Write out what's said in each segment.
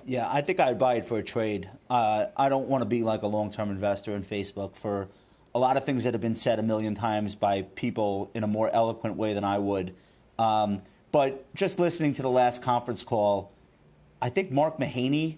Yeah, I think I'd buy it for a trade. I don't want to be like a long-term investor in Facebook for a lot of things that have been said a million times by people in a more eloquent way than I would. But just listening to the last conference call, I think Mark Mahaney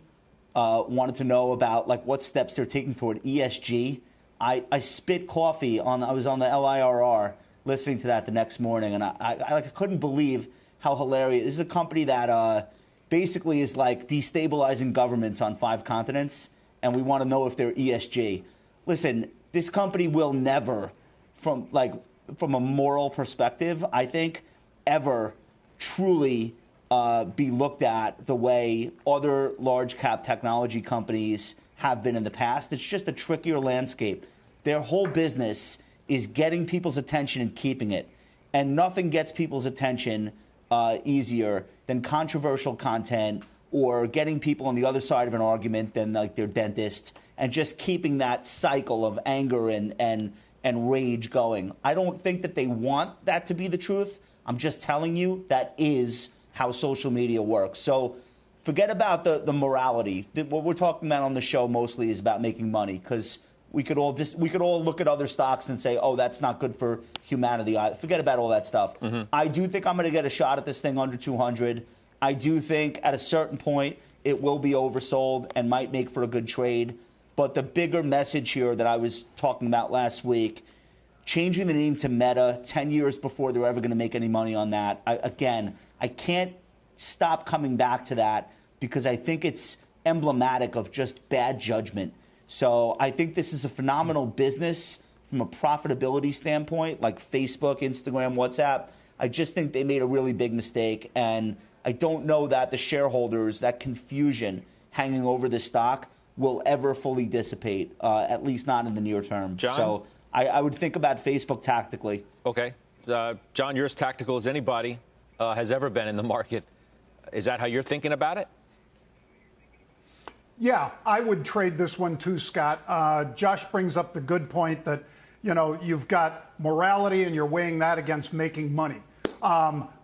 wanted to know about like what steps they're taking toward ESG. I spit coffee I was on the LIRR listening to that the next morning, and I couldn't believe how hilarious. This is a company that basically is like destabilizing governments on 5 continents, and we want to know if they're ESG. Listen, this company will never, from a moral perspective, I think, ever truly be looked at the way other large cap technology companies have been in the past. It's just a trickier landscape. Their whole business is getting people's attention and keeping it. And nothing gets people's attention easier than controversial content or getting people on the other side of an argument than like their dentist, and just keeping that cycle of anger and rage going. I don't think that they want that to be the truth. I'm just telling you that is how social media works. So forget about the morality. What we're talking about on the show mostly is about making money, because we could all look at other stocks and say, oh, that's not good for humanity. Forget about all that stuff. I do think I'm going to get a shot at this thing under 200. I do think at a certain point it will be oversold and might make for a good trade. But the bigger message here that I was talking about last week, changing the name to Meta 10 years before they're ever going to make any money on that. I can't stop coming back to that because I think it's emblematic of just bad judgment. So I think this is a phenomenal business from a profitability standpoint, like Facebook, Instagram, WhatsApp. I just think they made a really big mistake, and I don't know that the shareholders, that confusion hanging over the stock, will ever fully dissipate, at least not in the near term. John? So I would think about Facebook tactically. Okay. John, you're as tactical as anybody has ever been in the market. Is that how you're thinking about it? Yeah, I would trade this one too, Scott. Josh brings up the good point that, you've got morality and you're weighing that against making money.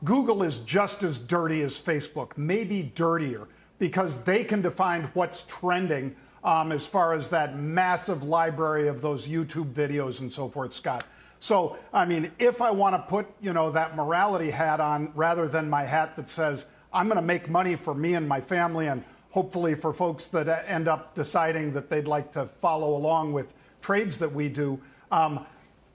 Google is just as dirty as Facebook, maybe dirtier, because they can define what's trending as far as that massive library of those YouTube videos and so forth, Scott. So, I mean, if I want to put, that morality hat on rather than my hat that says I'm going to make money for me and my family, and hopefully for folks that end up deciding that they'd like to follow along with trades that we do, I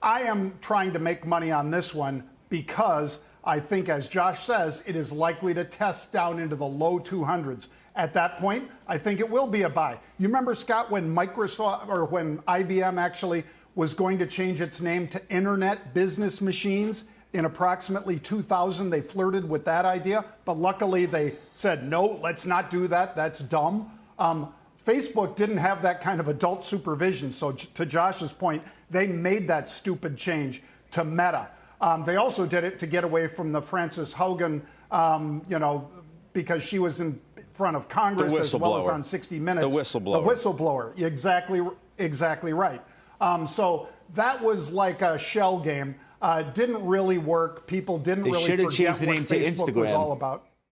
am trying to make money on this one because I think, as Josh says, it is likely to test down into the low 200s. At that point, I think it will be a buy. You remember, Scott, when Microsoft or when IBM actually was going to change its name to Internet Business Machines in approximately 2000, they flirted with that idea, but luckily they said, no, let's not do that. That's dumb. Facebook didn't have that kind of adult supervision. So to Josh's point, they made that stupid change to Meta. They also did it to get away from the Frances Haugen, because she was in front of Congress as well as on 60 Minutes. The whistleblower. The whistleblower. Exactly right. So that was like a shell game. Didn't really work. People didn't really forget what Facebook was all about.